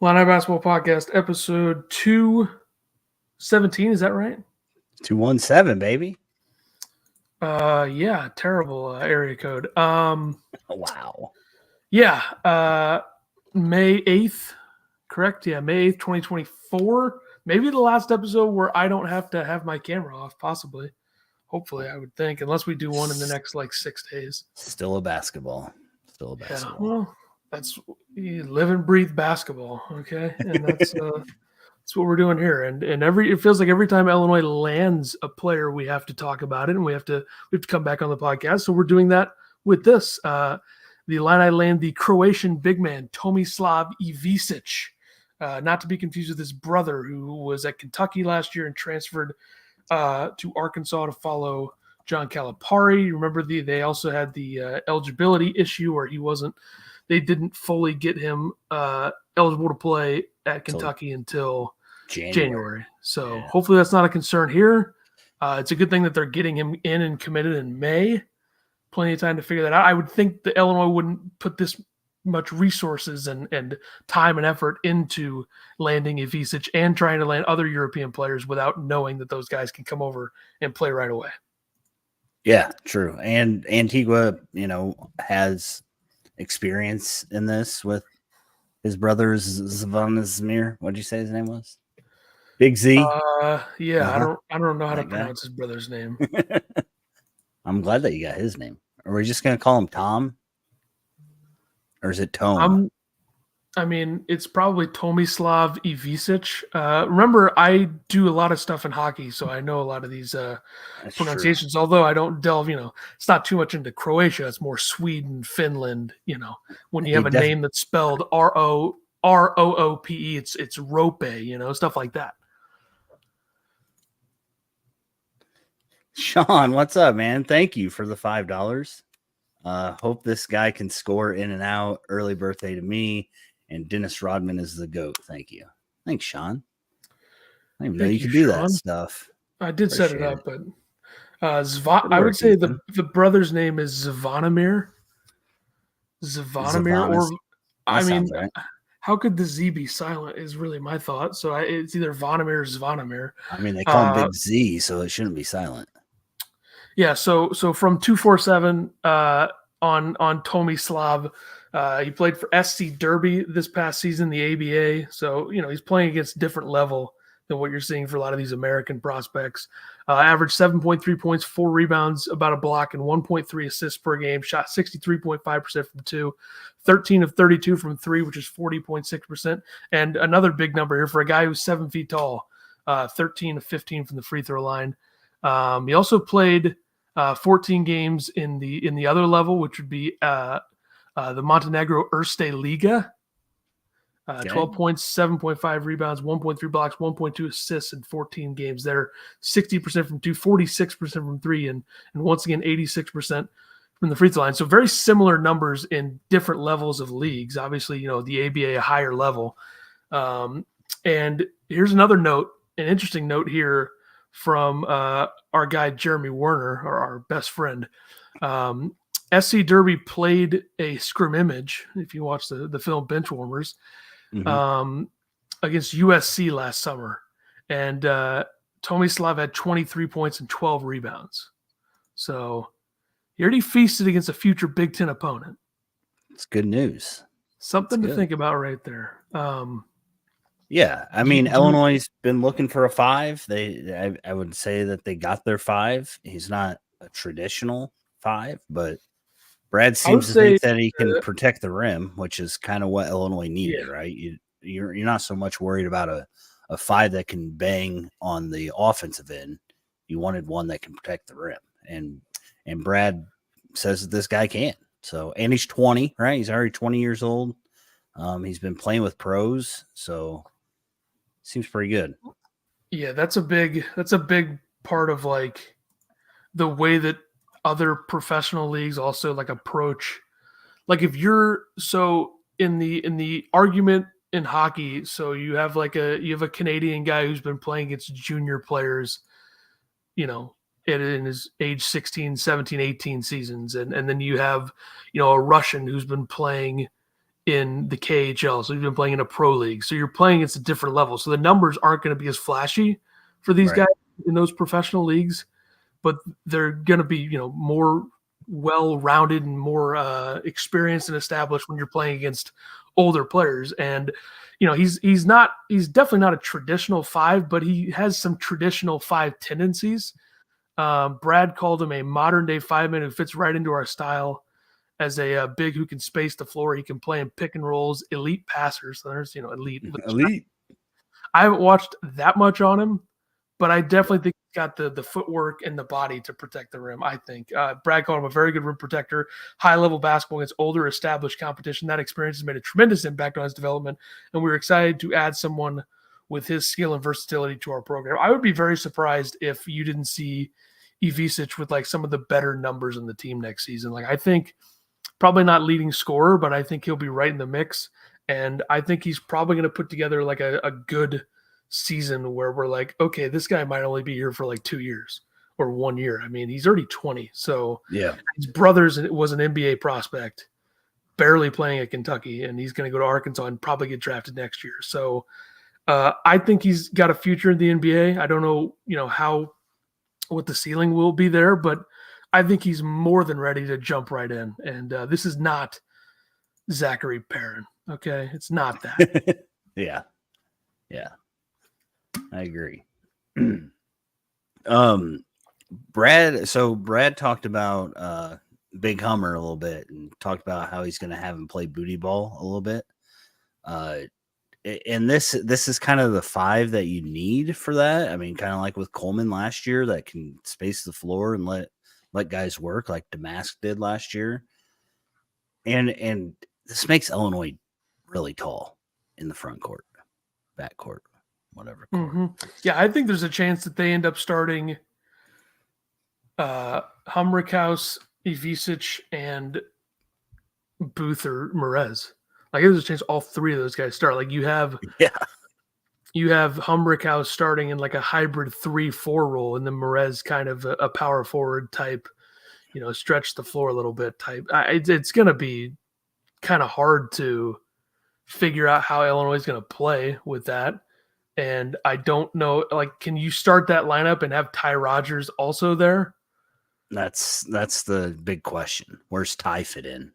Illini Basketball Podcast, episode 217. Is that right? 217, baby. Yeah, terrible area code. Wow. Yeah, May 8th, correct? Yeah, May 8th, 2024. Maybe the last episode where I don't have to have my camera off, possibly. Hopefully, I would think, unless we do one in the next 6 days. Still a basketball. Yeah, well, you live and breathe basketball, okay? And that's what we're doing here. And it feels like every time Illinois lands a player, we have to talk about it, and we have to come back on the podcast. So we're doing that with this. The Illini land the Croatian big man Tomislav Ivisic, not to be confused with his brother, who was at Kentucky last year and transferred to Arkansas to follow John Calipari. Remember, they also had the eligibility issue where they didn't fully get him eligible to play at Kentucky until January. So yeah. Hopefully that's not a concern here. It's a good thing that they're getting him in and committed in May. Plenty of time to figure that out. I would think that Illinois wouldn't put this much resources and time and effort into landing Ivisic and trying to land other European players without knowing that those guys can come over and play right away. Yeah, true. And Antigua, has experience in this with his brother Zvonimir. What did you say his name was? Big Z. Yeah, I don't know how to pronounce his brother's name. I'm glad that you got his name. Are we just gonna call him Tom? Or is it Tome? It's probably Tomislav Ivisic. Remember, I do a lot of stuff in hockey, so I know a lot of these pronunciations. True. Although I don't delve, it's not too much into Croatia. It's more Sweden, Finland. When you have a name that's spelled Roope, it's Rope. Stuff like that. Sean, what's up, man? Thank you for the $5. Hope this guy can score in and out. Early birthday to me. And Dennis Rodman is the GOAT. Thank you. Thanks, Sean. I didn't even know you could do that stuff. I did set it up, but I would say the brother's name is Zvonimir. Right. How could the Z be silent is really my thought. So it's either Vonimir or Zvonimir. They call him Big Z, so it shouldn't be silent. Yeah, so from 247 on Tomislav, he played for SC Derby this past season, the ABA. So, he's playing against different level than what you're seeing for a lot of these American prospects. Averaged 7.3 points, 4 rebounds, about a block, and 1.3 assists per game. Shot 63.5% from 2, 13 of 32 from 3, which is 40.6%. And another big number here for a guy who's 7 feet tall, 13 of 15 from the free throw line. He also played 14 games in the other level, which would be the Montenegro Erste Liga. 12 points, 7.5 rebounds, 1.3 blocks, 1.2 assists in 14 games there. 60% from 2, 46% from 3, and once again 86% from the free throw line. So very similar numbers in different levels of leagues. Obviously, the ABA a higher level. And here's another note, an interesting note here from our guy Jeremy Werner, our best friend. SC Derby played a scrimmage, if you watch the film Benchwarmers, against USC last summer. And Tomislav had 23 points and 12 rebounds. So he already feasted against a future Big Ten opponent. It's good news. Something to think about right there. Yeah, Illinois has been looking for a 5. I would say that they got their 5. He's not a traditional 5, but Brad seems to think that he can protect the rim, which is kind of what Illinois needed, right? You're not so much worried about a 5 that can bang on the offensive end. You wanted one that can protect the rim, and Brad says that this guy can. So, and he's 20, right? He's already 20 years old. He's been playing with pros, so seems pretty good. Yeah, that's a big part of the way that other professional leagues also approach. If you're in the argument in hockey, so you have a Canadian guy who's been playing against junior players, in his age 16, 17, 18 seasons. And then you have, a Russian who's been playing in the KHL. So he's been playing in a pro league. So you're playing against a different level. So the numbers aren't going to be as flashy for these guys in those professional leagues, but they're going to be, more well-rounded and more experienced and established when you're playing against older players. And he's definitely not a traditional 5, but he has some traditional 5 tendencies. Brad called him a modern-day 5-man who fits right into our style as a big who can space the floor. He can play in pick and rolls, elite passer. So there's elite. I haven't watched that much on him, but I definitely think he's got the footwork and the body to protect the rim, I think. Brad called him a very good rim protector, high-level basketball against older, established competition. That experience has made a tremendous impact on his development, and we're excited to add someone with his skill and versatility to our program. I would be very surprised if you didn't see Ivisic with like some of the better numbers in the team next season. Like I think probably not leading scorer, but I think he'll be right in the mix, and I think he's probably going to put together like a good season where we're like, okay, this guy might only be here for like 2 years or 1 year. I mean, he's already 20. So yeah, his brother was an NBA prospect, barely playing at Kentucky, and he's going to go to Arkansas and probably get drafted next year. So I think he's got a future in the NBA. I don't know, what the ceiling will be there, but I think he's more than ready to jump right in. And this is not Zachary Perrin. Okay. It's not that. Yeah. I agree. Brad talked about Big Hummer a little bit and talked about how he's going to have him play booty ball a little bit. And this is kind of the 5 that you need for that. I mean, kind of like with Coleman last year that can space the floor and let guys work like Damask did last year. And this makes Illinois really tall in the front court, back court, whatever court. Mm-hmm. Yeah, I think there's a chance that they end up starting Humrickhouse, Ivisic, and Booth or Merez. Like there's a chance all 3 of those guys start. Like you have Humrickhouse starting in like a hybrid 3-4 role, and then Merez kind of a power forward type, stretch the floor a little bit type. It's going to be kind of hard to figure out how Illinois is going to play with that. And I don't know, like, can you start that lineup and have Ty Rodgers also there? That's the big question. Where's Ty fit in?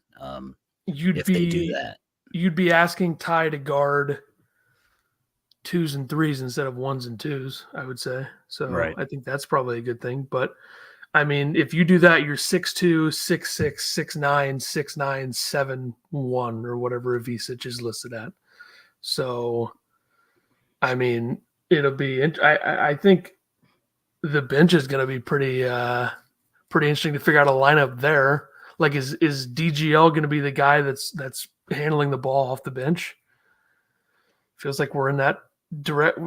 If they do that, you'd be asking Ty to guard 2s and 3s instead of 1s and 2s, I would say. So right. I think that's probably a good thing. But I mean, if you do that, you're 6'2", 6'6", 6'9", 6'9", 7'1", or whatever Ivisic is listed at. So, I mean, it'll be. I think the bench is going to be pretty interesting to figure out a lineup there. Like, is DGL going to be the guy that's handling the ball off the bench? Feels like we're in that direct.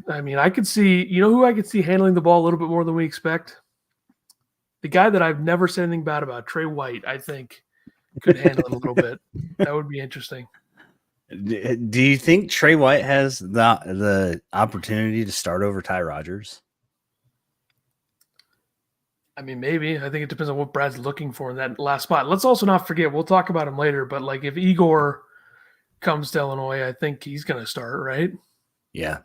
I mean, I could see. You know who I could see handling the ball a little bit more than we expect? The guy that I've never said anything bad about, Trey White, I think could handle it a little bit. That would be interesting. Do you think Trey White has the opportunity to start over Ty Rodgers? I mean, maybe. I think it depends on what Brad's looking for in that last spot. Let's also not forget, we'll talk about him later, but like if Igor comes to Illinois, I think he's going to start, right? Yeah.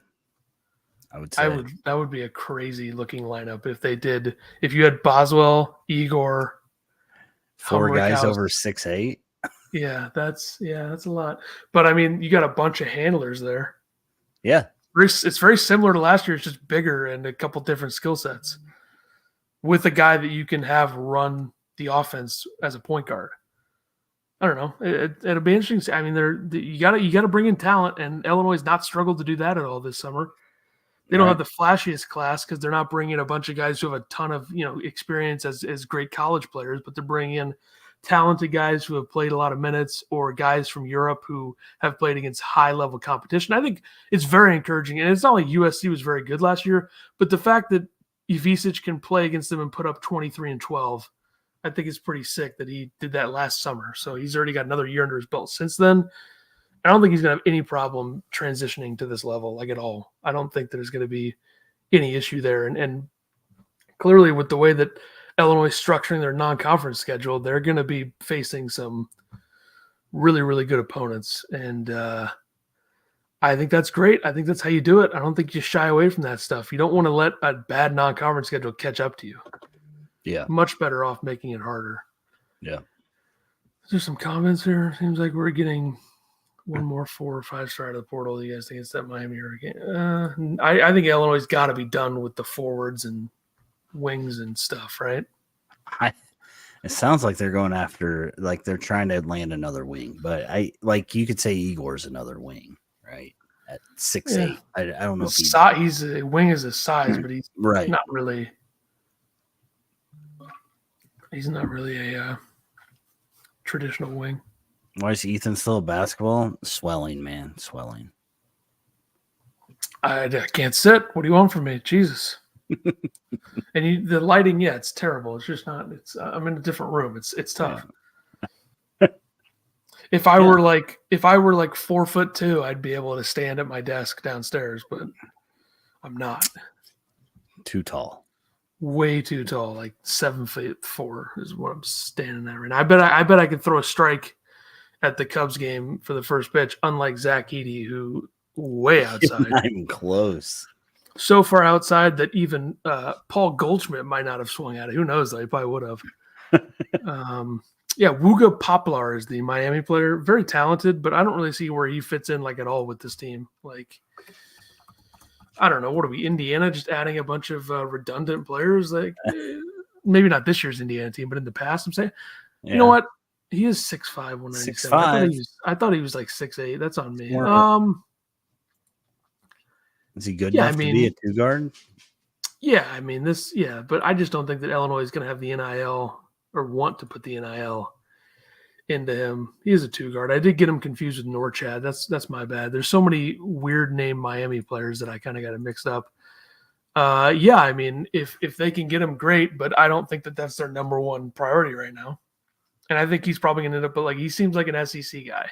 I would say that would be a crazy looking lineup if you had Boswell, Igor, 4 guys over 6'8". Yeah, that's a lot. But I mean, you got a bunch of handlers there. Yeah. It's very similar to last year. It's just bigger and a couple different skill sets with a guy that you can have run the offense as a point guard. I don't know. It'll be interesting. I mean, you got to bring in talent, and Illinois has not struggled to do that at all this summer. They don't have the flashiest class because they're not bringing a bunch of guys who have a ton of experience as great college players, but they're bringing in talented guys who have played a lot of minutes or guys from Europe who have played against high-level competition. I think it's very encouraging, and it's not like USC was very good last year, but the fact that Ivisic can play against them and put up 23 and 12, I think it's pretty sick that he did that last summer. So he's already got another year under his belt since then. I don't think he's going to have any problem transitioning to this level, like at all. I don't think there's going to be any issue there. And clearly with the way that Illinois is structuring their non-conference schedule, they're going to be facing some really, really good opponents. And I think that's great. I think that's how you do it. I don't think you shy away from that stuff. You don't want to let a bad non-conference schedule catch up to you. Yeah. Much better off making it harder. Yeah. There's some comments here. Seems like we're getting one more 4 or 5 star out of the portal. Do you guys think it's that Miami Hurricane? I think Illinois' got to be done with the forwards and wings and stuff, right? It sounds like they're going after, like they're trying to land another wing, but you could say Igor's another wing, right? At 6'8". I don't know if he's a wing is his size, but he's right. not really. He's not really a traditional wing. Why is Ethan still at basketball? Swelling, man. Swelling. I can't sit. What do you want from me? Jesus. And the lighting, it's terrible. It's just not. It's I'm in a different room. It's tough. Yeah. If I were like 4'2", I'd be able to stand at my desk downstairs, but I'm not. Too tall. Way too tall. Like 7'4" is what I'm standing at right now. I bet I could throw a strike at the Cubs game for the first pitch, unlike Zach Edey, who way outside. Not even close. So far outside that even Paul Goldschmidt might not have swung at it. Who knows? Though? He probably would have. Wooga Poplar is the Miami player. Very talented, but I don't really see where he fits in like at all with this team. Like, I don't know. What are we, Indiana, just adding a bunch of redundant players? Like, maybe not this year's Indiana team, but in the past, I'm saying. Yeah. You know what? He is 6'5", 197. 6'5". I thought he was like 6'8". That's on me. Is he good enough to be a 2-guard? Yeah, I mean but I just don't think that Illinois is going to have the NIL or want to put the NIL into him. He is a 2-guard. I did get him confused with Norchad. That's my bad. There's so many weird name Miami players that I kind of got it mixed up. I mean, if they can get him, great, but I don't think that that's their number one priority right now. And I think he's probably going to end up, but he seems like an SEC guy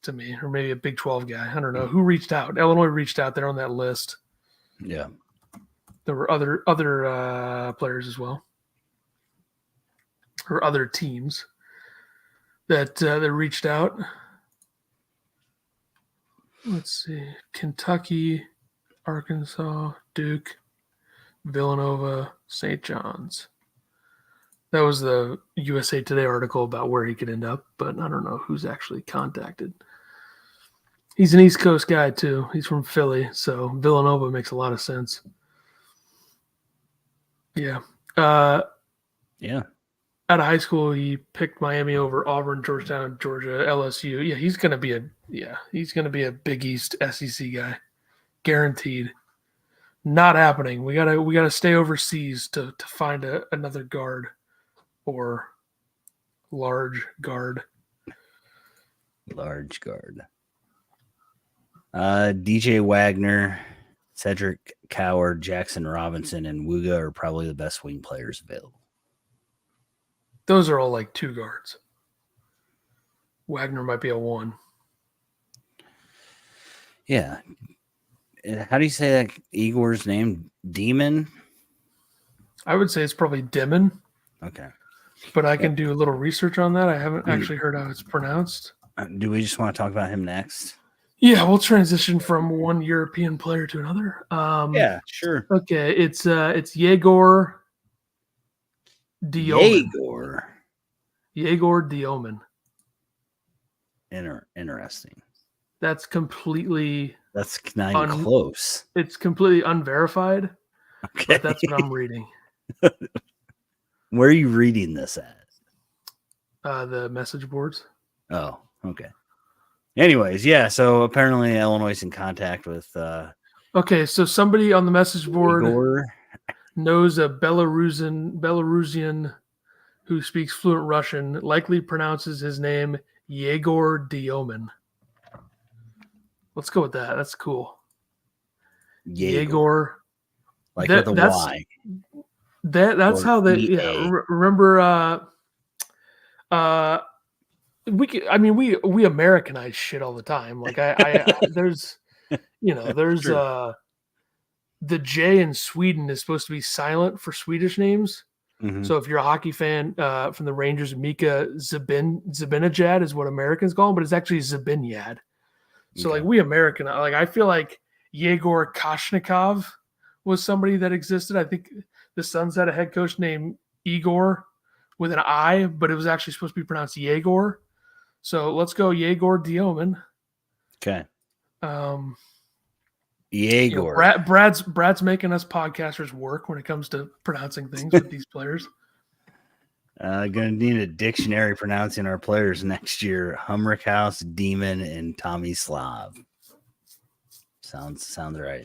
to me, or maybe a Big 12 guy. I don't know who reached out. Illinois reached out. They're on that list. Yeah, there were other players as well, or other teams that reached out. Let's see: Kentucky, Arkansas, Duke, Villanova, St. John's. That was the USA Today article about where he could end up, but I don't know who's actually contacted. He's an East Coast guy, too. He's from Philly, so Villanova makes a lot of sense. Yeah. Yeah. Out of high school, he picked Miami over Auburn, Georgetown, Georgia, LSU. Yeah, he's going to be a Big East SEC guy. Guaranteed. Not happening. We gotta stay overseas to find another guard. Or large guard. Large guard. DJ Wagner, Cedric Coward, Jackson Robinson, and Wooga are probably the best wing players available. Those are all like 2 guards. Wagner might be a 1. Yeah. How do you say that Igor's name? Demin? I would say it's probably Demin. Okay. But I can do a little research on that. I haven't actually heard how it's pronounced. Do we just want to talk about him next? Yeah, we'll transition from one European player to another. Yeah, sure. Okay, it's Jagor Demin. Jagor Demin. Interesting. That's completely. That's not even close. It's completely unverified. Okay, but that's what I'm reading. Where are you reading this at? The message boards. Oh, okay. Anyways, yeah. So apparently Illinois is in contact with. Okay, so somebody on the message board Igor knows a Belarusian who speaks fluent Russian. Likely pronounces his name Jagor Demin. Let's go with that. That's cool. Jagor. Like with a Y. That's how they. Yeah, remember. We Americanize shit all the time. Like there's the J in Sweden is supposed to be silent for Swedish names. Mhm. So if you're a hockey fan from the Rangers, Mika Zibanejad is what Americans call him, but it's actually Zibanejad. So Okay. like we American, like I feel like Yegor Koshnikov was somebody that existed. I think the Suns had a head coach named Igor with an I, but it was actually supposed to be pronounced Yegor. So let's go Jagor Demin. Okay. Um, Jagor. Brad's making us podcasters work when it comes to pronouncing things with these players. Gonna need a dictionary pronouncing our players next year. Humrickhouse, Demon, and Tomislav. Sounds right.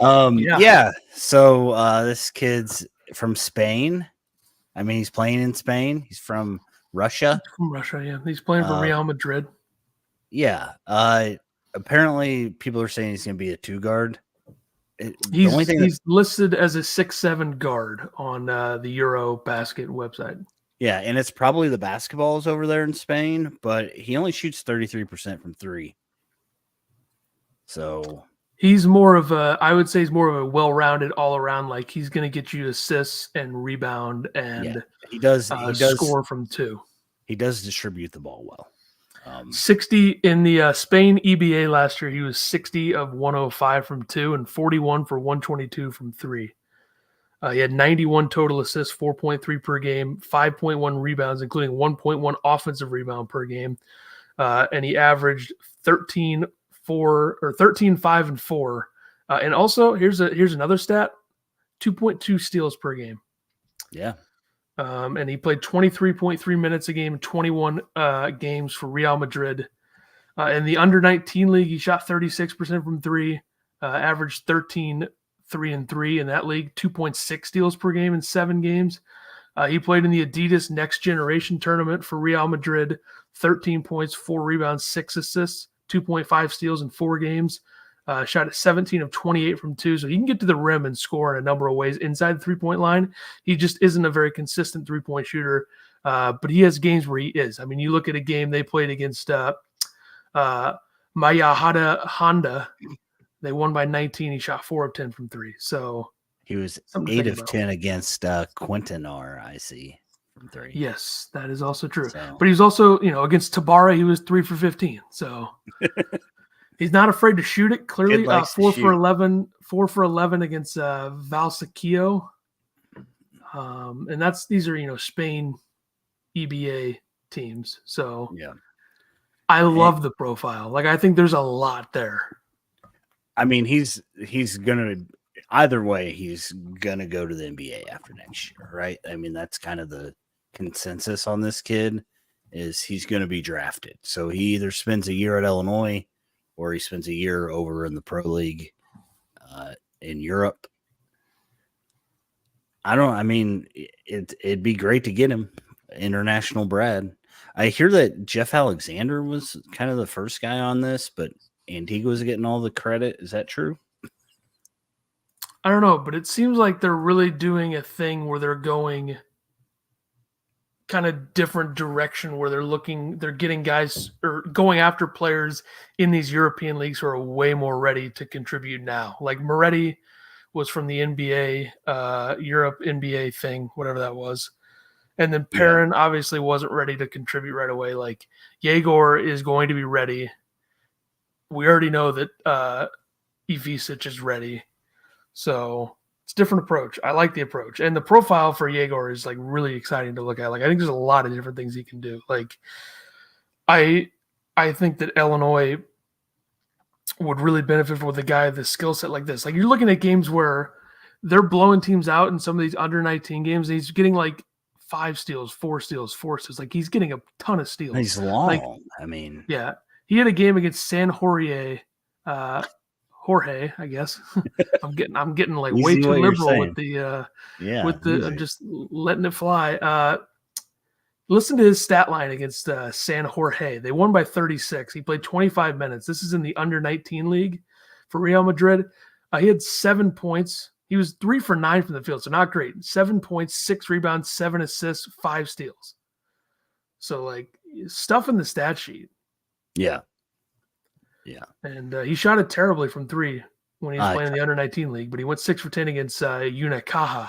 Yeah. So this kid's from Spain. I mean, he's playing in Spain. He's from Russia. From Russia, yeah. He's playing for Real Madrid. Yeah. Apparently, people are saying he's going to be a 2-guard. He's listed as a 6'7" guard on the Eurobasket website. Yeah, and it's probably the basketballs over there in Spain, but he only shoots 33% from 3. So he's more of a well-rounded all-around. Like he's going to get you assists and rebound, and he does score from 2. He does distribute the ball well. 60 in the Spain EBA last year. He was 60 of 105 from 2 and 41 for 122 from 3. He had 91 total assists, 4.3 per game, 5.1 rebounds, including 1.1 offensive rebound per game. And he averaged 13, 5, and 4. And also, here's another stat: 2.2 steals per game. Yeah. And he played 23.3 minutes a game, 21 games for Real Madrid. In the under-19 league, he shot 36% from 3, averaged 13, 3 and 3 in that league, 2.6 steals per game in 7 games. He played in the Adidas Next Generation tournament for Real Madrid, 13 points, 4 rebounds, 6 assists, 2.5 steals in 4 games. Shot at 17 of 28 from 2, so he can get to the rim and score in a number of ways inside the three-point line. He just isn't a very consistent three-point shooter, but he has games where he is. I mean, you look at a game they played against Mayahada Honda. They won by 19. He shot 4 of 10 from 3. So he was 8 of 10 against Quintanar, I see, from 3. Yes, that is also true. But he's also, against Tabara, he was 3 for 15. So he's not afraid to shoot it. Clearly, 4 for 11 against Valsakio. And these are Spain EBA teams. So yeah, I love the profile. Like I think there's a lot there. I mean, he's gonna either way. He's gonna go to the NBA after next year, right? I mean, that's kind of the consensus on this kid is he's going to be drafted. So he either spends a year at Illinois or he spends a year over in the Pro League in Europe. It'd be great to get him. International Brad. I hear that Jeff Alexander was kind of the first guy on this, but Antigua's getting all the credit. Is that true? I don't know, but it seems like they're really doing a thing where they're going kind of different direction where they're getting guys or going after players in these European leagues who are way more ready to contribute now. Like Moretti was from the NBA, Europe NBA thing, whatever that was. And then Perrin obviously wasn't ready to contribute right away. Like Jagor is going to be ready. We already know that Ivisic is ready. So it's a different approach. I like the approach. And the profile for Jagor is like really exciting to look at. Like I think there's a lot of different things he can do. Like I think that Illinois would really benefit with a guy with a skill set like this. Like you're looking at games where they're blowing teams out in some of these under 19 games. And he's getting like 5 steals, 4 steals, 4 steals. Like he's getting a ton of steals. He's long. Like, yeah. He had a game against San Jorge, I guess. I'm getting like way too liberal with the I'm just letting it fly. Listen to his stat line against San Jorge. They won by 36. He played 25 minutes. This is in the under 19 league for Real Madrid. He had 7 points. He was 3 for 9 from the field, so not great. 7 points, 6 rebounds, 7 assists, 5 steals. So like stuff in the stat sheet. Yeah. And he shot it terribly from 3 when he was playing in the under 19 league, but he went 6 for 10 against Unicaja.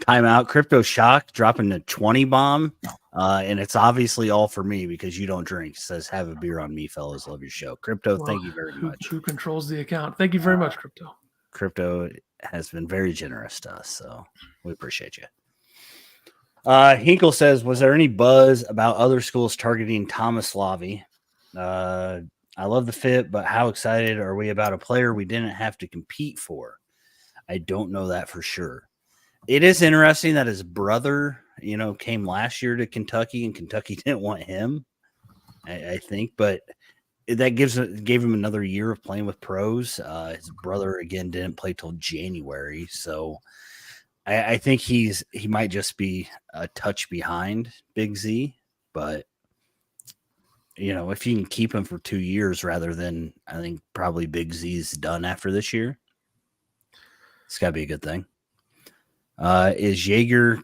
Timeout. Crypto Shock dropping a 20 bomb. And it's obviously all for me because you don't drink. It says, have a beer on me, fellas. Love your show. Crypto, thank you very much. Who controls the account? Thank you very much, Crypto. Crypto has been very generous to us, so we appreciate you. Hinkle says, was there any buzz about other schools targeting Tomislav? I love the fit, but how excited are we about a player we didn't have to compete for? I don't know that for sure. It is interesting that his brother, came last year to Kentucky and Kentucky didn't want him, I think, but that gave him another year of playing with pros. His brother, again, didn't play till January, so I think he might just be a touch behind Big Z, but if you can keep him for 2 years rather than, I think probably Big Z's done after this year, it's got to be a good thing. Is Jagor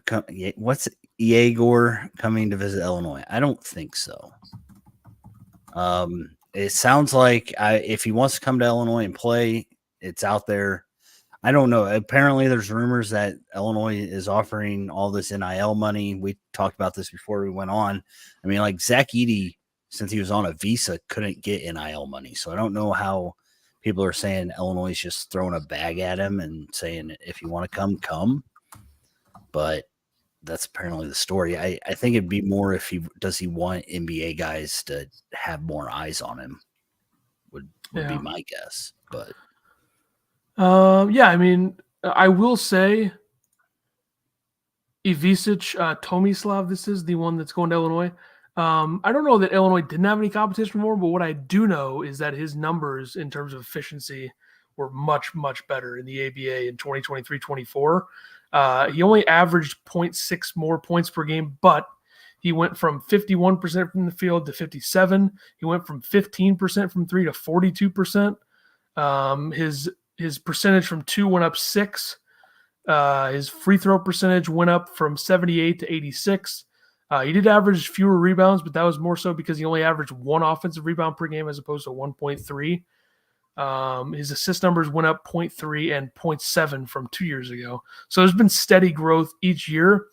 coming to visit Illinois? I don't think so. It sounds like if he wants to come to Illinois and play, it's out there. I don't know. Apparently, there's rumors that Illinois is offering all this NIL money. We talked about this before we went on. I mean, like Zach Edey, since he was on a visa, couldn't get NIL money. So I don't know how people are saying Illinois is just throwing a bag at him and saying, if you want to come. But that's apparently the story. I think it'd be more if he want NBA guys to have more eyes on him would be my guess. But I mean, I will say Ivisic, Tomislav, this is the one that's going to Illinois. I don't know that Illinois didn't have any competition for him, but what I do know is that his numbers in terms of efficiency were much, much better in the ABA in 2023-24. He only averaged 0.6 more points per game, but he went from 51% from the field to 57%. He went from 15% from three to 42%. His percentage from two went up 6. His free throw percentage went up from 78 to 86. He did average fewer rebounds, but that was more so because he only averaged 1 offensive rebound per game as opposed to 1.3. His assist numbers went up 0.3 and 0.7 from 2 years ago. So there's been steady growth each year,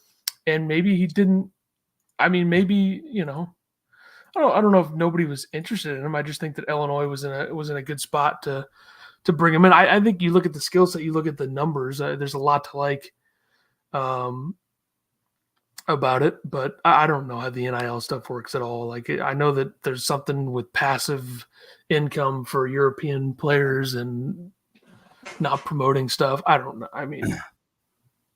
and maybe he didn't. I mean, maybe I don't know if nobody was interested in him. I just think that Illinois was in a good spot to bring him in. I think you look at the skill set, you look at the numbers. There's a lot to like about it, but I don't know how the NIL stuff works at all. Like, I know that there's something with passive income for European players and not promoting stuff. I don't know. I mean,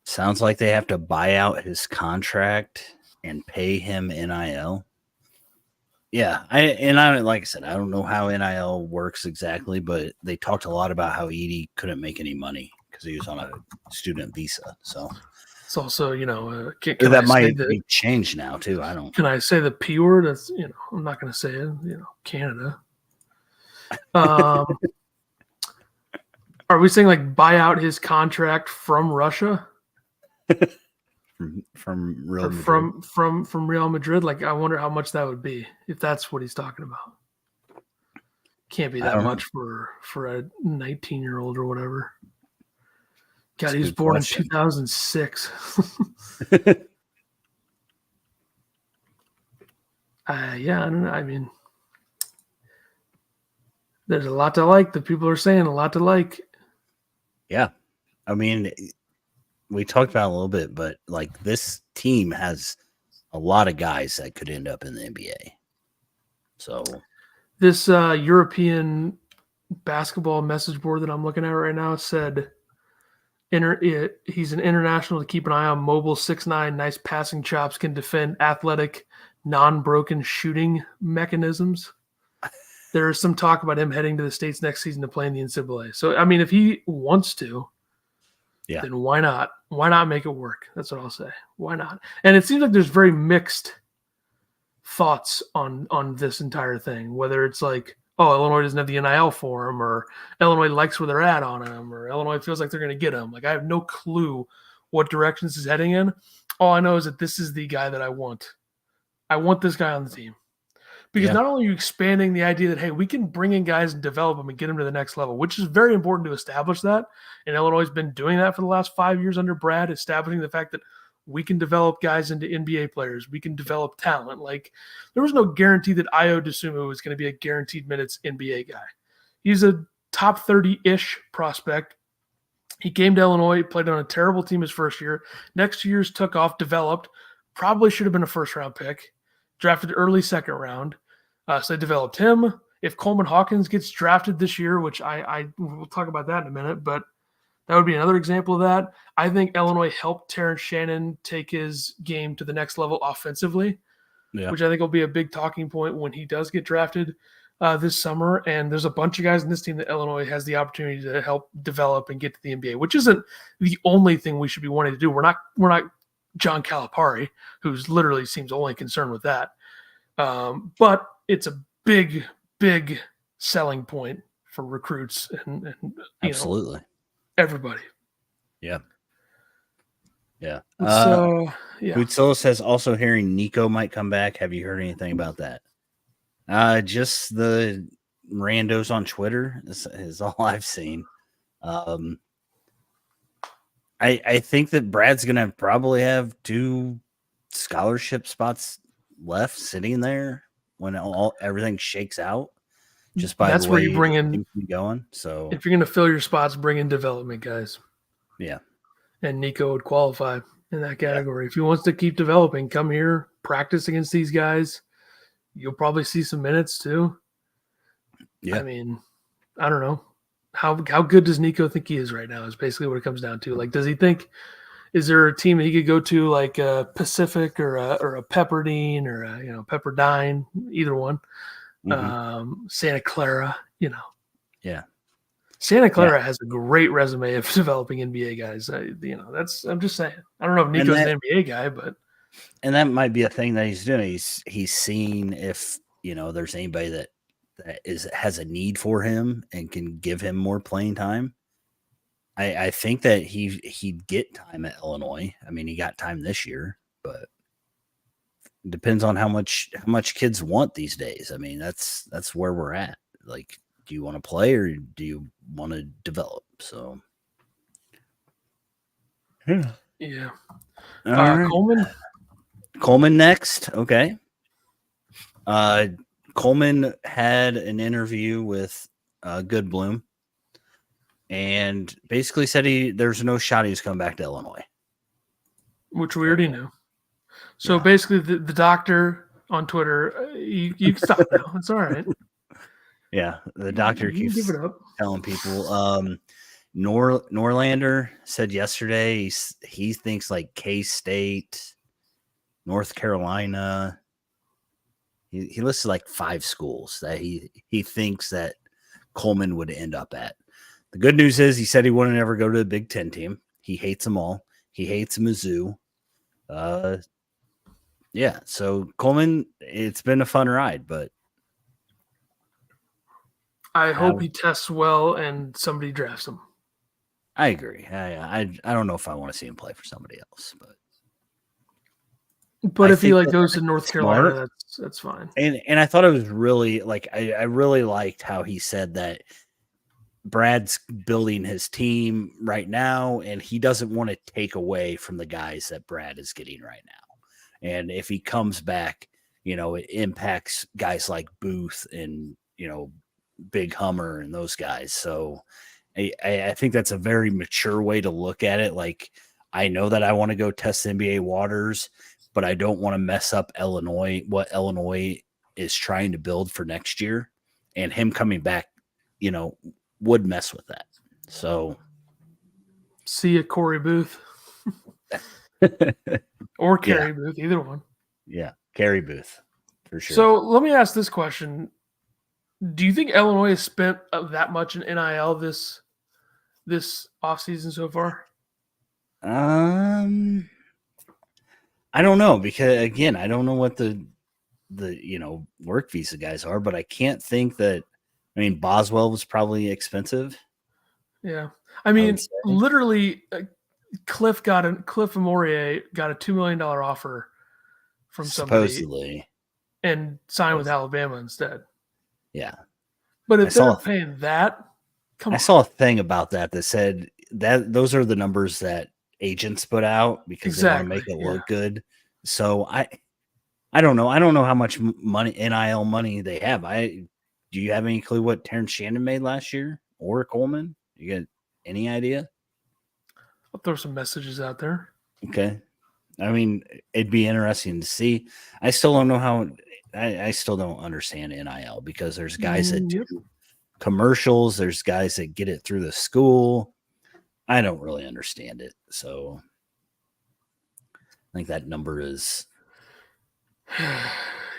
sounds like they have to buy out his contract and pay him NIL. Yeah, I like I said, I don't know how NIL works exactly, but they talked a lot about how Edey couldn't make any money because he was on a student visa. So it's also, that might be changed now too. I don't. Can I say the P word? That's I'm not going to say it. Canada. Are we saying like buy out his contract from Russia? From Real Madrid. From Real Madrid? Like, I wonder how much that would be if that's what he's talking about. Can't be that much for a 19-year-old or whatever. God, he was born in 2006. I don't know. I mean, there's a lot to like. The people are saying a lot to like. Yeah. I mean, we talked about it a little bit, but like this team has a lot of guys that could end up in the NBA. So this European basketball message board that I'm looking at right now said he's an international to keep an eye on, mobile, 6'9", nice passing chops, can defend, athletic, non-broken shooting mechanisms. There is some talk about him heading to the States next season to play in the NCAA. So, I mean, if he wants to, then why not? Why not make it work? That's what I'll say. Why not? And it seems like there's very mixed thoughts on this entire thing, whether it's like, oh, Illinois doesn't have the NIL for him, or Illinois likes where they're at on him, or Illinois feels like they're going to get him. Like, I have no clue what directions he's heading in. All I know is that this is the guy that I want. I want this guy on the team. Because not only are you expanding the idea that, hey, we can bring in guys and develop them and get them to the next level, which is very important to establish that. And Illinois has been doing that for the last 5 years under Brad, establishing the fact that we can develop guys into NBA players. We can develop talent. Like, there was no guarantee that Ayo Dosunmu was going to be a guaranteed minutes NBA guy. He's a top 30-ish prospect. He came to Illinois, played on a terrible team his first year. Next 2 years took off, developed, probably should have been a first-round pick, drafted early second round. So they developed him. If Coleman Hawkins gets drafted this year, which I will talk about that in a minute, but that would be another example of that. I think Illinois helped Terrence Shannon take his game to the next level offensively, which I think will be a big talking point when he does get drafted this summer. And there's a bunch of guys in this team that Illinois has the opportunity to help develop and get to the NBA, which isn't the only thing we should be wanting to do. We're not John Calipari, who's literally seems only concerned with that. But it's a big, big selling point for recruits and absolutely everybody. Yeah. Bootsillo says also hearing Nico might come back. Have you heard anything about that? Just the randos on Twitter is all I've seen. I think that Brad's gonna probably have 2 scholarship spots left sitting there when everything shakes out. Just by that's the where way you bring in going. So if you're gonna fill your spots, bring in development guys. Yeah. And Nico would qualify in that category. If he wants to keep developing, come here, practice against these guys. You'll probably see some minutes too. Yeah. I mean, I don't know. How good does Nico think he is right now is basically what it comes down to. Like, does he think, is there a team that he could go to, like a Pacific or a Pepperdine or a, Pepperdine, either one, Santa Clara, Yeah. Santa Clara has a great resume of developing NBA guys. I'm just saying. I don't know if Nico's an NBA guy, but. And that might be a thing that he's doing. He's seeing if, there's anybody that has a need for him and can give him more playing time. I think that he'd get time at Illinois. I mean, he got time this year, but it depends on how much kids want these days. I mean, that's where we're at. Like, do you want to play or do you want to develop? So, yeah. Right. Coleman next. Okay. Coleman had an interview with Goodbloom and basically said there's no shot he's coming back to Illinois. Which we already knew. So basically the doctor on Twitter, you can stop now. It's all right. Yeah, the doctor keeps telling people. Norlander said yesterday he thinks like K-State, North Carolina. He listed like 5 schools that he thinks that Coleman would end up at. The good news is he said he wouldn't ever go to the Big Ten team. He hates them all. He hates Mizzou. Yeah. So Coleman, it's been a fun ride, but I hope he tests well and somebody drafts him. I agree. I don't know if I want to see him play for somebody else, but if he goes to North Carolina, that's fine. And I thought it was really I really liked how he said that Brad's building his team right now, and he doesn't want to take away from the guys that Brad is getting right now. And if he comes back, it impacts guys like Booth and Big Hummer and those guys. So I think that's a very mature way to look at it. Like, I know that I want to go test NBA waters, but I don't want to mess up what Illinois is trying to build for next year. And him coming back, would mess with that. So see ya, Corey Booth. Or Carrie Booth, either one. Yeah, Carrie Booth, for sure. So let me ask this question. Do you think Illinois has spent that much in NIL this offseason so far? I don't know, because again, I don't know what the work visa guys are, but I can't think that. I mean, Boswell was probably expensive. Yeah, I mean, literally, Cliff Amore got a $2 million offer from somebody, supposedly, and sign with Alabama instead. Yeah. But if they're paying that, I saw a thing about that said that those are the numbers that agents put out because they want to make it look good. So I don't know. I don't know how much money, NIL money they have. Do you have any clue what Terrence Shannon made last year or Coleman? You get any idea? I'll throw some messages out there. Okay. I mean, it'd be interesting to see. I still don't know how. I still don't understand NIL because there's guys that do commercials. There's guys that get it through the school. I don't really understand it. So I think that number is.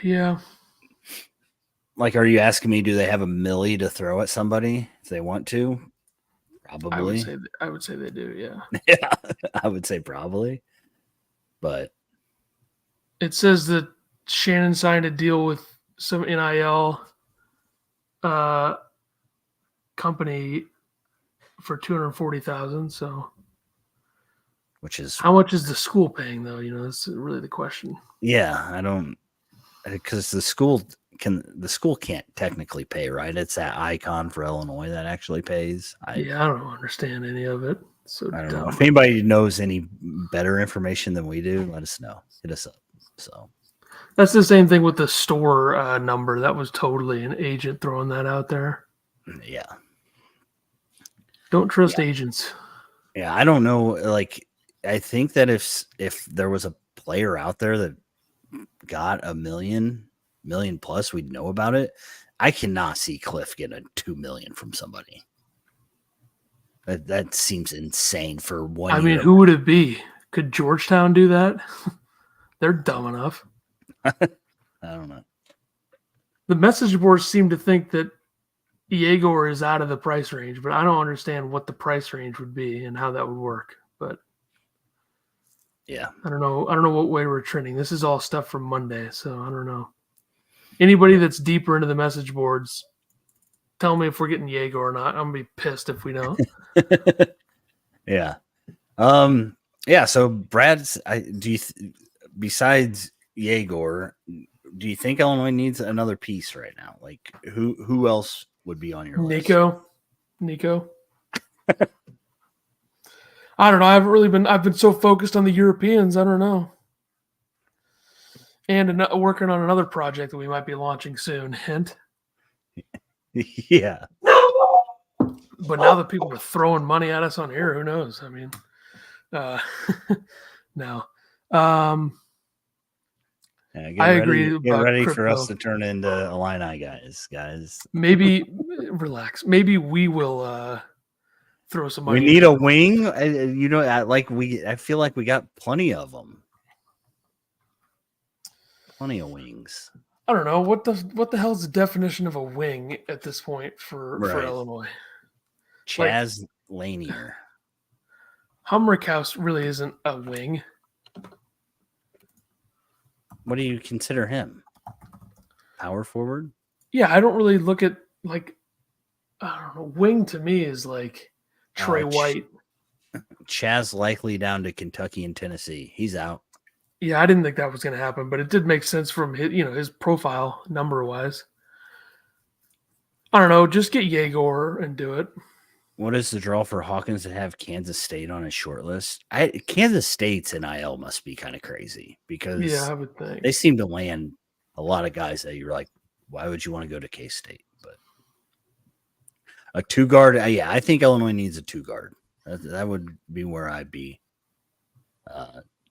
Yeah. Like, are you asking me, do they have $1 million to throw at somebody if they want to? Probably. I would say they do, yeah. Yeah, I would say probably. But it says that Shannon signed a deal with some NIL company for $240,000. So, which is how much is the school paying though? That's really the question. Yeah, I don't, because the school can't technically pay, right? It's that icon for Illinois that actually pays. I don't understand any of it. So I don't know if anybody knows any better information than we do. Let us know. Hit us up. So that's the same thing with the store number. That was totally an agent throwing that out there. Yeah. Don't trust agents. Yeah, I don't know. Like, I think that if there was a player out there that got $1 million plus, we'd know about it. I cannot see Cliff getting a $2 million from somebody. That seems insane for 1 year. I mean, who would it be? Could Georgetown do that? They're dumb enough. I don't know. The message boards seem to think that Jagor is out of the price range, but I don't understand what the price range would be and how that would work. But yeah, I don't know what way we're trending. This is all stuff from Monday, so I don't know. Anybody that's deeper into the message boards, tell me if we're getting Jagor or not. I'm gonna be pissed if we don't. Yeah. Yeah. So Brad's. Besides Jagor, do you think Illinois needs another piece right now? Like who else would be on your list? Nico. I don't know. I've been so focused on the Europeans. I don't know. And working on another project that we might be launching soon. Hint. Yeah. But now that people are throwing money at us on here, who knows? I mean, no. I agree. Get ready for us to turn into Illini guys. Maybe relax. Maybe we will throw some money. We need a wing. I feel like we got plenty of them. Plenty of wings. I don't know what the hell's the definition of a wing at this point for Illinois. Chaz Lanier. Humrick House really isn't a wing. What do you consider him? Power forward? Yeah, I don't really look at I don't know. Wing to me is like Trey White. Chaz Likely down to Kentucky and Tennessee. He's out. Yeah, I didn't think that was going to happen, but it did make sense from his profile number wise. I don't know. Just get Jagor and do it. What is the draw for Hawkins to have Kansas State on his short list? Kansas State's NIL must be kind of crazy because I would think they seem to land a lot of guys that you're like, why would you want to go to K-State? But a two guard, I think Illinois needs a two guard. That would be where I'd be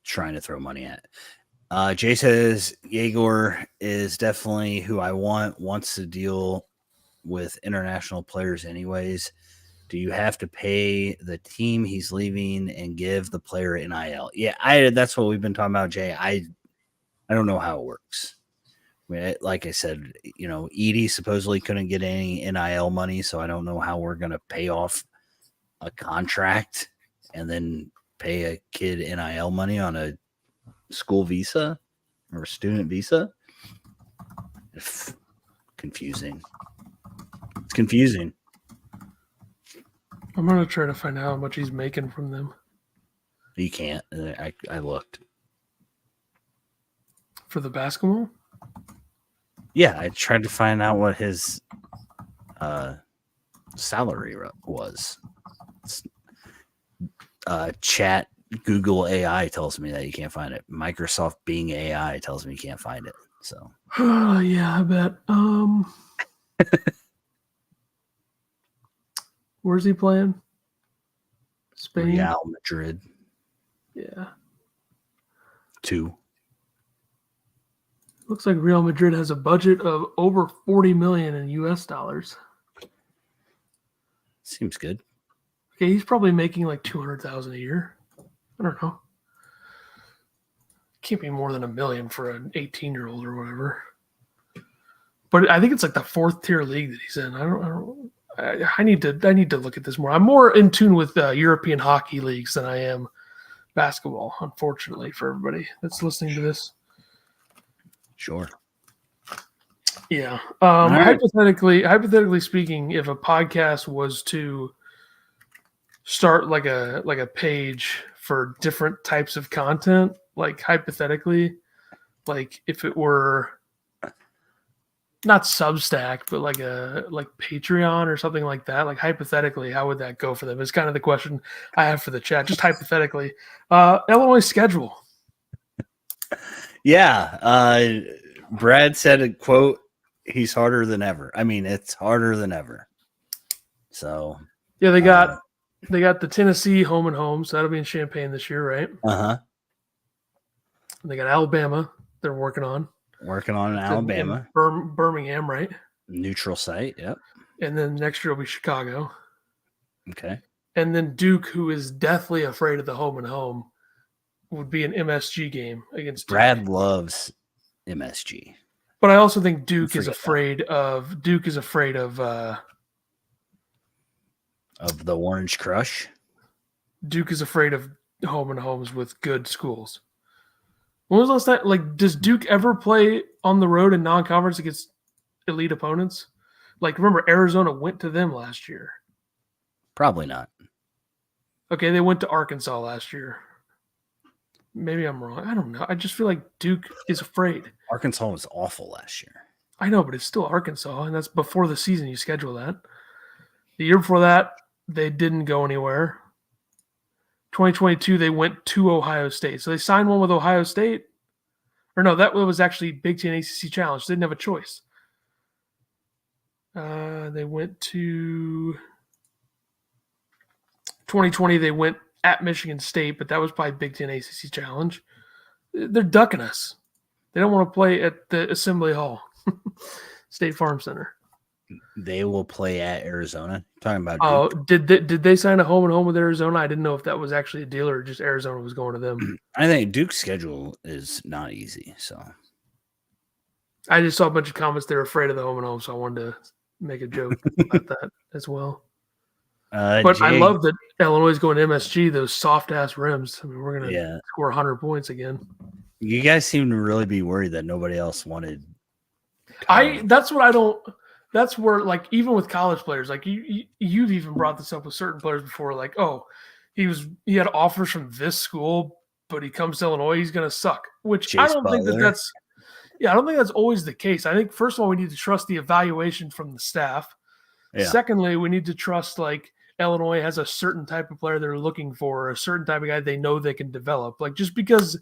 trying to throw money at. Jay says Jagor is definitely who I wants to deal with international players anyways. Do you have to pay the team he's leaving and give the player NIL? Yeah, that's what we've been talking about, Jay. I don't know how it works. I mean, like I said, Edie supposedly couldn't get any NIL money, so I don't know how we're going to pay off a contract and then pay a kid NIL money on a school visa or a student visa. Confusing. It's confusing. I'm going to try to find out how much he's making from them. You can't. I looked. For the basketball? Yeah, I tried to find out what his salary was. Chat Google AI tells me that you can't find it. Microsoft Bing AI tells me you can't find it. So yeah, I bet. Where's he playing? Spain. Real Madrid. Yeah. 2. Looks like Real Madrid has a budget of over 40 million in US dollars. Seems good. Okay, he's probably making like 200,000 a year. I don't know. Can't be more than $1 million for an 18-year-old or whatever. But I think it's like the 4th tier league that he's in. I need to look at this more. I'm more in tune with European hockey leagues than I am basketball, unfortunately, for everybody that's listening to this. Sure. Yeah. Right. Hypothetically speaking, if a podcast was to start like a page for different types of content, like hypothetically, like if it were not Substack, but like Patreon or something like that, like hypothetically, how would that go for them? It's kind of the question I have for the chat. Just hypothetically, Illinois schedule. Yeah. Brad said a quote, he's harder than ever. I mean, it's harder than ever. So yeah, they got the Tennessee home and home, so that'll be in Champaign this year, right? Uh-huh. They got Alabama they're working on in Alabama. In Birmingham, right? Neutral site, yep. And then next year will be Chicago. Okay. And then Duke, who is deathly afraid of the home and home, would be an MSG game against Duke. Brad loves MSG. But I also think Duke is afraid of the Orange Crush. Duke is afraid of home and homes with good schools. When was the last time? Like, does Duke ever play on the road in non-conference against elite opponents? Like, remember Arizona went to them last year. Probably not. Okay, they went to Arkansas last year. Maybe I'm wrong. I don't know. I just feel like Duke is afraid. Arkansas was awful last year. I know, but it's still Arkansas, and that's before the season you schedule that. The year before that, they didn't go anywhere. 2022, they went to Ohio State. So they signed one with Ohio State. Or no, that was actually Big Ten ACC Challenge. They didn't have a choice. They went to 2020, they went at Michigan State, but that was probably Big Ten ACC Challenge. They're ducking us. They don't want to play at the Assembly Hall, State Farm Center. They will play at Arizona. Talking about Duke. Did they sign a home and home with Arizona? I didn't know if that was actually a deal or just Arizona was going to them. I think Duke's schedule is not easy. So I just saw a bunch of comments. They're afraid of the home and home, so I wanted to make a joke about that as well. But I love that Illinois is going to MSG, those soft ass rims. I mean, we're going to score 100 points again. You guys seem to really be worried that nobody else wanted. That's where, like, even with college players, like you've even brought this up with certain players before, like, oh, he had offers from this school, but he comes to Illinois, he's going to suck. Which I don't think that's always the case. I think first of all, we need to trust the evaluation from the staff. Yeah. Secondly, we need to trust like Illinois has a certain type of player they're looking for, a certain type of guy they know they can develop. Like just because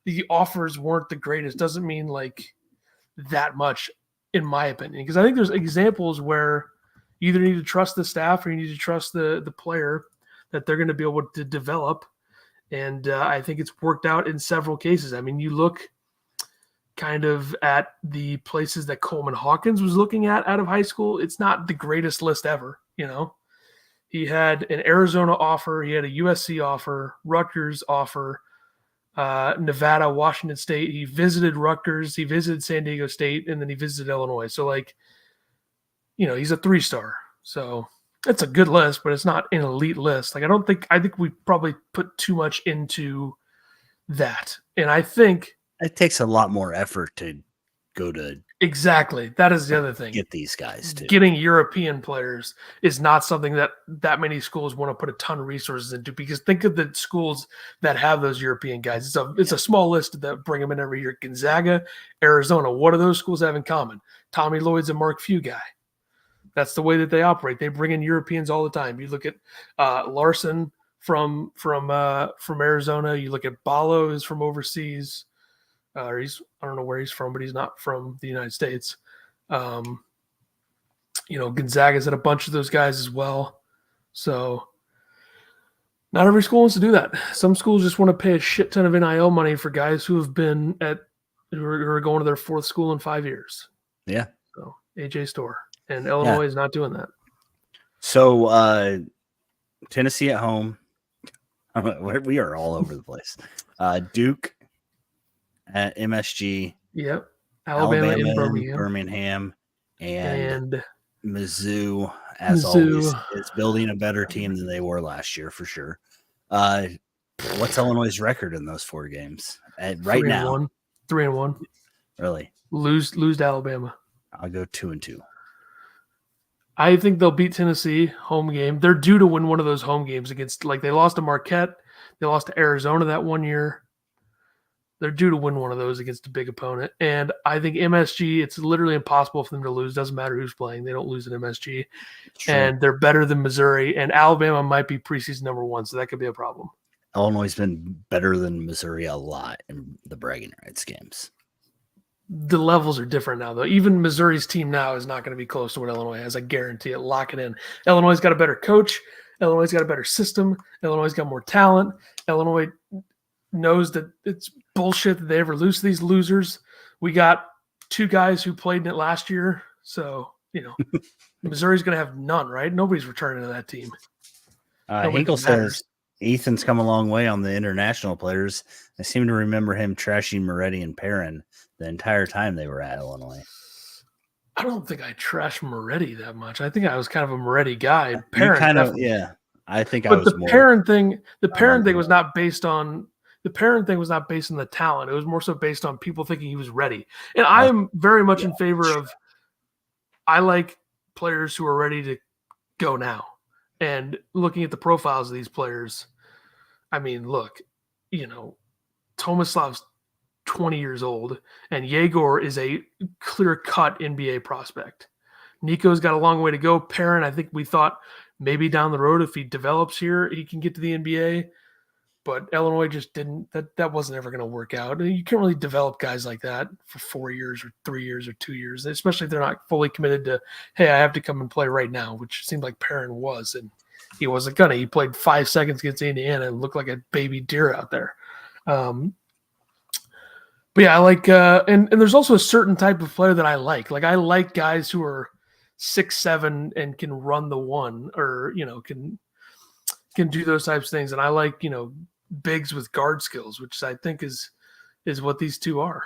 the offers weren't the greatest doesn't mean like that much, in my opinion. Because I think there's examples where you either need to trust the staff or you need to trust the player that they're going to be able to develop. And I think it's worked out in several cases. I mean, you look kind of at the places that Coleman Hawkins was looking at out of high school. It's not the greatest list ever, you know. He had an Arizona offer, he had a USC offer, Rutgers offer, Nevada, Washington State. He visited Rutgers, he visited San Diego State, and then he visited Illinois. So, like, you know, he's a 3-star. So it's a good list, but it's not an elite list. Like, I think we probably put too much into that. And I think it takes a lot more effort to go to Exactly. That is the other thing. get these guys too. Getting European players is not something that many schools want to put a ton of resources into, because think of the schools that have those European guys. It's a small list that bring them in every year. Gonzaga, Arizona. What do those schools have in common? Tommy Lloyd's a Mark Few guy. That's the way that they operate. They bring in Europeans all the time. You look at Larson from Arizona. You look at Ballo is from overseas. I don't know where he's from, but he's not from the United States. Gonzaga's had a bunch of those guys as well. So not every school wants to do that. Some schools just want to pay a shit ton of NIL money for guys who have been who are going to their fourth school in 5 years. Yeah. So AJ Store, and Illinois is not doing that. So Tennessee at home. We are all over the place. Duke at MSG. Yep. Alabama in Birmingham. And Mizzou, as always, is building a better team than they were last year for sure. What's Illinois' record in those 4 games? Right now, 3-1. Really? Lose to Alabama. I'll go 2-2. I think they'll beat Tennessee home game. They're due to win one of those home games against, like, they lost to Marquette. They lost to Arizona that one year. They're due to win one of those against a big opponent. And I think MSG, it's literally impossible for them to lose. Doesn't matter who's playing. They don't lose at MSG. Sure. And they're better than Missouri. And Alabama might be preseason number 1, so that could be a problem. Illinois has been better than Missouri a lot in the bragging rights games. The levels are different now, though. Even Missouri's team now is not going to be close to what Illinois has. I guarantee it. Lock it in. Illinois got a better coach. Illinois got a better system. Illinois got more talent. Illinois knows that it's bullshit that they ever lose to these losers. We got 2 guys who played in it last year. So, Missouri's going to have none, right? Nobody's returning to that team. Hinkle says Ethan's come a long way on the international players. I seem to remember him trashing Moretti and Perrin the entire time they were at Illinois. I don't think I trashed Moretti that much. I think I was kind of a Moretti guy. Perrin, yeah. I think but I was the more. Perrin thing, the Perrin thing was not based on the talent. It was more so based on people thinking he was ready. And I am very much in favor of, I like players who are ready to go now. And looking at the profiles of these players, I mean, look, Tomislav's 20 years old, and Jagor is a clear-cut NBA prospect. Nico's got a long way to go. Perrin, I think we thought maybe down the road, if he develops here, he can get to the NBA. But Illinois just didn't. That wasn't ever going to work out. You can't really develop guys like that for 4 years or 3 years or 2 years, especially if they're not fully committed to, hey, I have to come and play right now, which seemed like Perrin was, and he wasn't gonna. He played 5 seconds against Indiana and looked like a baby deer out there. But yeah, I like, and there's also a certain type of player that I like. Like, I like guys who are 6'7" and can run the one, or can do those types of things. And I like, bigs with guard skills, which I think is what these 2 are.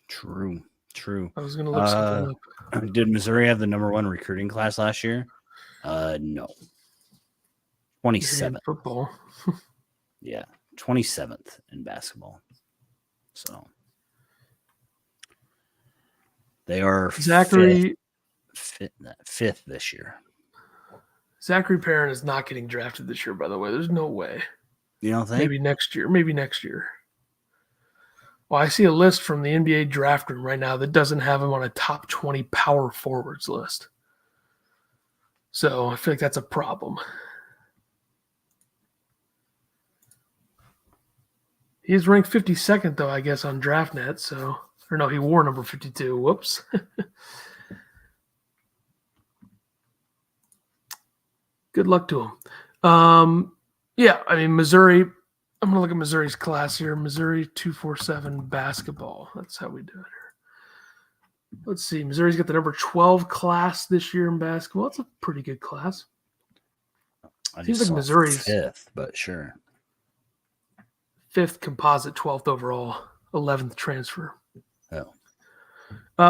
True. I was going to look something up. Did Missouri have the number 1 recruiting class last year? No. 27th. Football. Yeah. 27th in basketball. So they are Zachary fifth this year. Zachary Perrin is not getting drafted this year, by the way. There's no way. You don't think? Maybe next year. Well, I see a list from the NBA draft room right now that doesn't have him on a top 20 power forwards list. So I feel like that's a problem. He's ranked 52nd, though, I guess, on DraftNet. So, or no, he wore number 52. Whoops. Good luck to him. Yeah, I mean, Missouri, I'm going to look at Missouri's class here. Missouri 247 basketball. That's how we do it here. Let's see. Missouri's got the number 12 class this year in basketball. That's a pretty good class. Seems like Missouri's 5th, but sure. 5th composite, 12th overall, 11th transfer. Oh.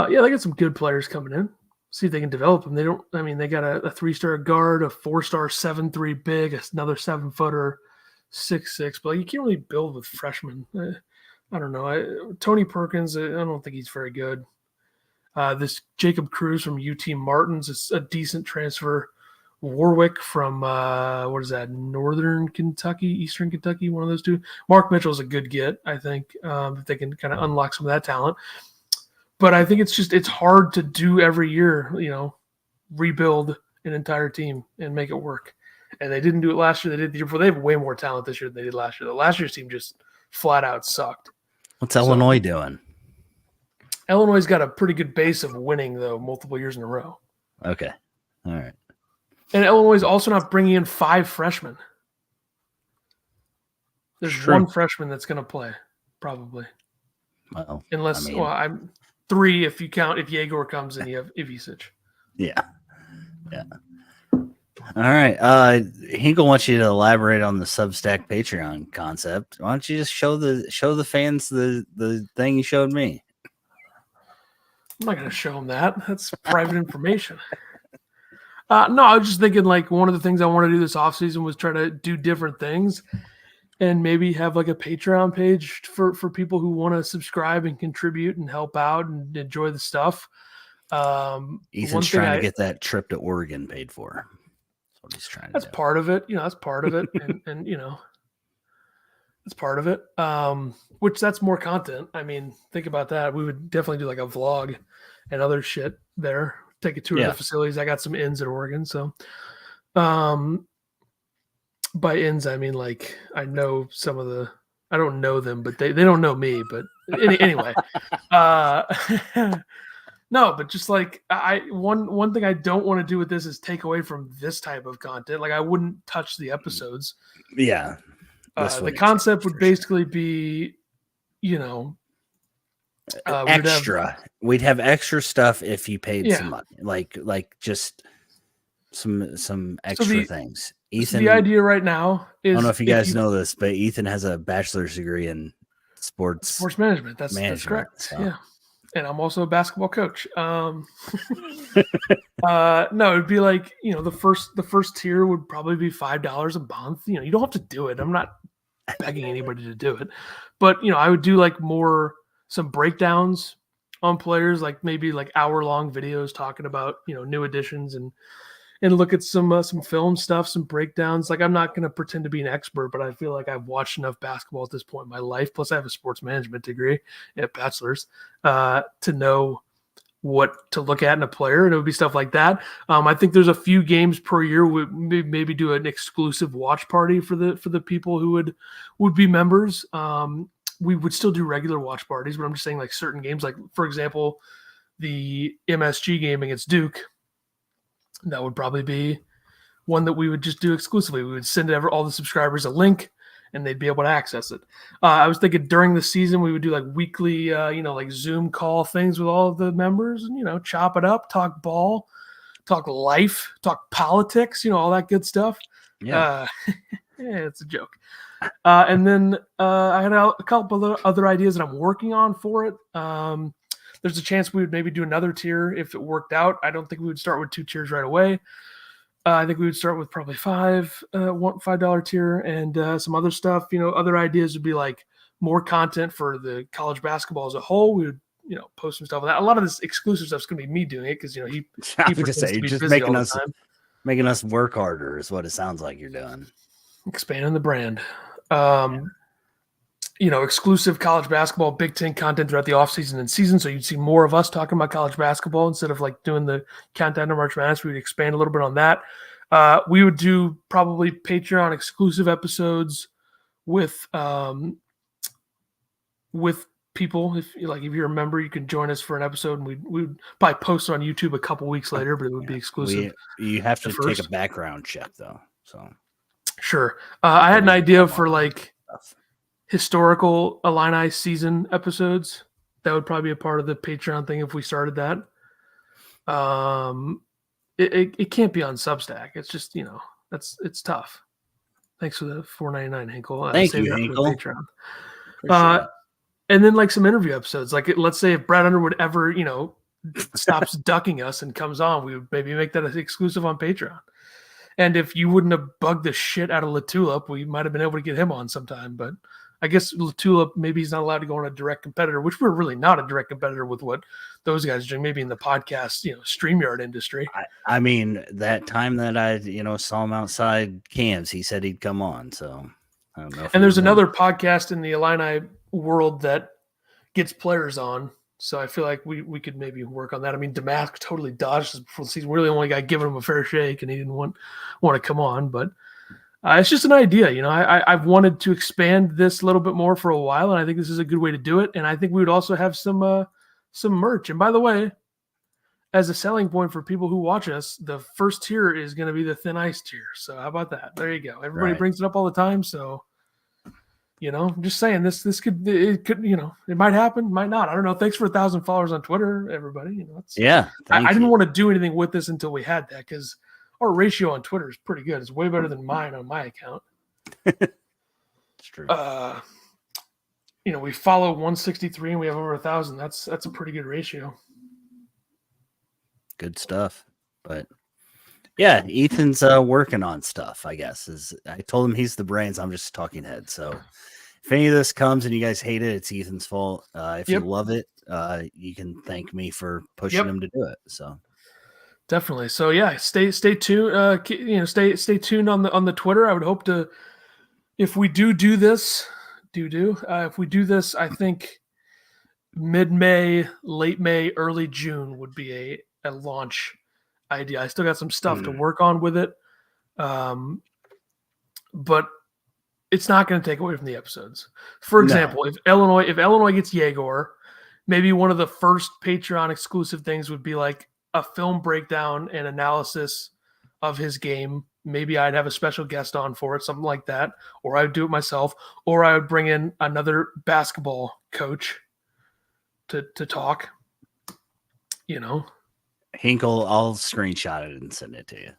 Yeah, they got some good players coming in. See if they can develop them. They got a 3-star guard, a 4-star 7'3" big, another 7-footer, 6'6". But you can't really build with freshmen. I don't know. Tony Perkins, I don't think he's very good. This Jacob Cruz from UT Martins is a decent transfer. Warwick from what is that? Northern Kentucky, Eastern Kentucky, one of those two. Mark Mitchell's a good get, I think, if they can kind of unlock some of that talent. But I think it's hard to do every year, rebuild an entire team and make it work. And they didn't do it last year. They did the year before. They have way more talent this year than they did last year. The last year's team just flat out sucked. What's Illinois doing? Illinois got a pretty good base of winning, though, multiple years in a row. Okay. All right. And Illinois is also not bringing in 5 freshmen. There's one freshman that's going to play, probably. Well, unless I'm 3 if Jagor comes and you have Ivisic. Yeah. All right. Hinkle wants you to elaborate on the Substack Patreon concept. Why don't you just show the fans the thing you showed me? I'm not going to show them that. That's private information. No, I was just thinking one of the things I want to do this offseason was try to do different things and maybe have a Patreon page for people who want to subscribe and contribute and help out and enjoy the stuff. Ethan's trying to get that trip to Oregon paid for. That's what he's trying to do. That's part of it. That's part of it. and that's part of it. Which that's more content. I mean, think about that. We would definitely do a vlog and other shit there. Take a tour of the facilities. I got some ins at Oregon. So, by ins, I mean, I know some of I don't know them, but they don't know me, but anyway, no, but just one thing I don't want to do with this is take away from this type of content. I wouldn't touch the episodes. Yeah. The concept would basically be, extra. We'd have extra stuff if you paid some money, like just some extra things. Ethan, the idea right now is, I don't know if you guys know this, but Ethan has a bachelor's degree in sports management. That's correct. So. Yeah, and I'm also a basketball coach. No, it'd be the first tier would probably be $5 a month. You don't have to do it. I'm not begging anybody to do it, but I would do some breakdowns on players, maybe hour-long videos talking about new additions and look at some film stuff, some breakdowns. I'm not going to pretend to be an expert, but I feel like I've watched enough basketball at this point in my life. Plus, I have a sports management degree at bachelor's to know what to look at in a player, and it would be stuff like that. I think there's a few games per year. We maybe do an exclusive watch party for the people who would be members. We would still do regular watch parties, but I'm just saying certain games, for example, the MSG game against Duke. That would probably be one that we would just do exclusively. We would send all the subscribers a link and they'd be able to access it. I was thinking during the season, we would do weekly, Zoom call things with all of the members and, chop it up, talk ball, talk life, talk politics, all that good stuff. Yeah. It's a joke. And then I had a couple of other ideas that I'm working on for it. There's a chance we would maybe do another tier if it worked out. I don't think we would start with 2 tiers right away. I think we would start with probably $5 tier and some other stuff. Other ideas would be more content for the college basketball as a whole. We would, post some stuff on that. A lot of this exclusive stuff is going to be me doing it because he just say you're just making us work harder is what it sounds like you're doing. Expanding the brand. Exclusive college basketball, Big Ten content throughout the offseason and season. So you'd see more of us talking about college basketball instead of doing the countdown to March Madness. We would expand a little bit on that. We would do probably Patreon exclusive episodes with people. If you're a member, you can join us for an episode, and we'd probably post on YouTube a couple weeks later, but it would be exclusive. You have to take a background check though. So sure. I had an idea for historical Illini season episodes. That would probably be a part of the Patreon thing if we started that. It can't be on Substack. It's just, it's tough. Thanks for the $4.99, Hinkle. Thank you, Hinkle. And then some interview episodes. Let's say if Brad Underwood ever, stops ducking us and comes on, we would maybe make that exclusive on Patreon. And if you wouldn't have bugged the shit out of Latulip, we might have been able to get him on sometime. But I guess Latula, maybe he's not allowed to go on a direct competitor, which we're really not a direct competitor with what those guys are doing. Maybe in the podcast, StreamYard industry. I mean, that time that I, saw him outside Cam's, he said he'd come on. So I don't know. And there's another podcast in the Illini world that gets players on. So I feel like we could maybe work on that. I mean, Damask totally dodged us before the season. We're the only guy giving him a fair shake, and he didn't want to come on. But it's just an idea. I've wanted to expand this a little bit more for a while, and I think this is a good way to do it. And I think we would also have some merch. And by the way, as a selling point for people who watch us, the first tier is going to be the thin ice tier. So how about that? There you go. Everybody brings it up all the time. So, I'm just saying this could, it might happen, might not. I don't know. Thanks for 1,000 followers on Twitter, everybody. I didn't want to do anything with this until we had that, because our ratio on Twitter is pretty good. It's way better than mine on my account. It's true. We follow 163 and we have over 1,000. That's a pretty good ratio. Good stuff. But yeah, Ethan's working on stuff, I guess. I told him he's the brains. I'm just talking head. So if any of this comes and you guys hate it, it's Ethan's fault. If you love it, you can thank me for pushing him to do it. So definitely. So yeah, stay tuned. Stay tuned on the Twitter. I would hope to, if we do this, if we do this, I think mid-May, late May, early June would be a launch idea. I still got some stuff to work on with it, but it's not going to take away from the episodes. For example, if Illinois gets Jagor, maybe one of the first Patreon exclusive things would be like a film breakdown and analysis of his game. Maybe I'd have a special guest on for it, something like that, or I'd do it myself, or I would bring in another basketball coach to talk. Hinkle, I'll screenshot it and send it to you.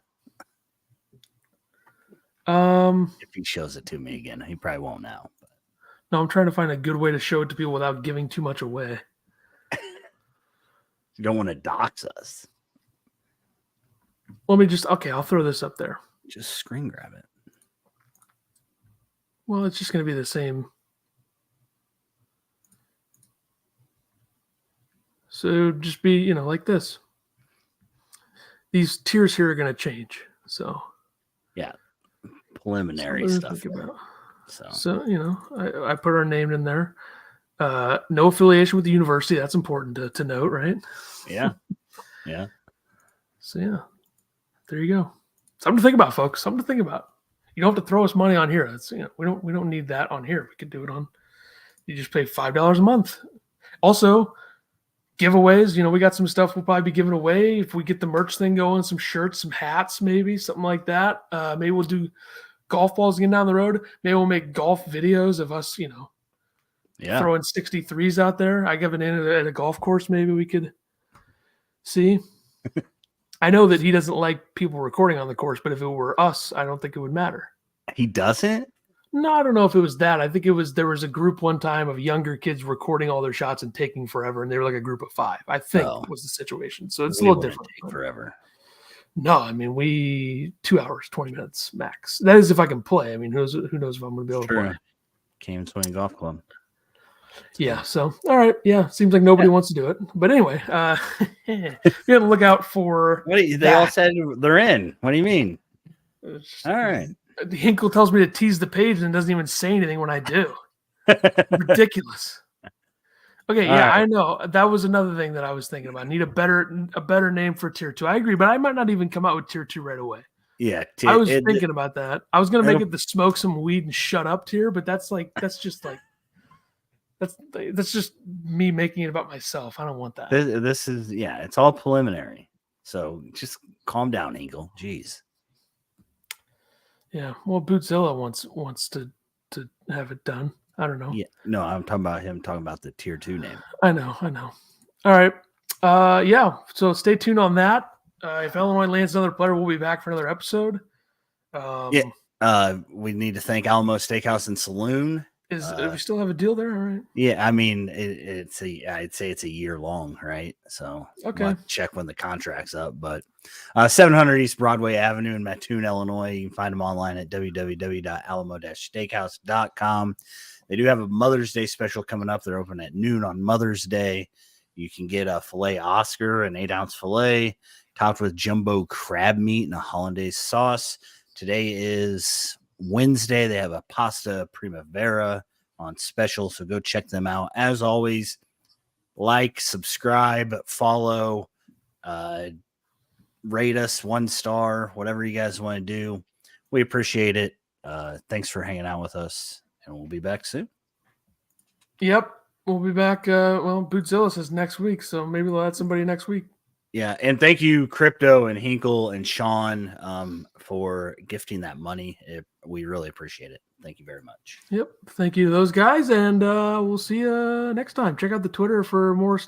If he shows it to me again, he probably won't now. But. No, I'm trying to find a good way to show it to people without giving too much away. You don't want to dox us. I'll throw this up there. Just screen grab it. Well, it's just going to be the same. So just be, like this. These tiers here are going to change. So, yeah, preliminary stuff. So I put our name in there. No affiliation with the university. That's important to note, right? Yeah. Yeah. So, yeah, there you go. Something to think about, folks. Something to think about. You don't have to throw us money on here. That's we don't need that on here. We could do it on. You just pay $5 a month. Also, giveaways. We got some stuff we'll probably be giving away if we get the merch thing going. Some shirts, some hats, maybe something like that. Maybe we'll do golf balls again down the road. Maybe we'll make golf videos of us. Throwing 63s out there. I give it in at a golf course. Maybe we could see. I know that he doesn't like people recording on the course, but if it were us, I don't think it would matter. He doesn't? No, I don't know if it was that. I think there was a group one time of younger kids recording all their shots and taking forever, and they were like a group of 5. I think was the situation. So it's a little different. Take forever. No, I mean 2 hours, 20 minutes max. That is if I can play. I mean, who knows if I'm going to be able to play. Came Swing Golf Club. Yeah. So, all right. Yeah. Seems like nobody wants to do it. But anyway, we got to look out for. They all said they're in. What do you mean? All right. Hinkle tells me to tease the page and doesn't even say anything when I do. Ridiculous. Okay. Yeah, right. I know. That was another thing that I was thinking about. I need a better name for tier 2. I agree, but I might not even come out with tier 2 right away. Yeah. I was thinking about that. I was going to make it the smoke some weed and shut up tier, but that's just me making it about myself. I don't want that. This is it's all preliminary. So just calm down, Eagle. Jeez. Yeah. Well, Bootzilla wants to have it done. I don't know. Yeah. No, I'm talking about him talking about the tier 2 name. I know. All right. Yeah. So stay tuned on that. If Illinois lands another player, we'll be back for another episode. We need to thank Alamo Steakhouse and Saloon. Do we still have a deal there? All right. Yeah, I mean, I'd say it's a year long, right? So Okay. we'll have to check when the contract's up. But 700 East Broadway Avenue in Mattoon, Illinois. You can find them online at www.alamo-steakhouse.com. They do have a Mother's Day special coming up. They're open at noon on Mother's Day. You can get a filet Oscar, an 8-ounce filet, topped with jumbo crab meat and a hollandaise sauce. Today is Wednesday. They have a pasta primavera on special, so go check them out. As always, like, subscribe, follow, rate us 1 star, whatever you guys want to do. We appreciate it. Thanks for hanging out with us, and we'll be back soon. Yep, we'll be back. Bootzilla says next week, so maybe we'll add somebody next week. Yeah, and thank you, Crypto and Hinkle and Sean, for gifting that money. We really appreciate it. Thank you very much. Yep, thank you to those guys, and we'll see you next time. Check out the Twitter for more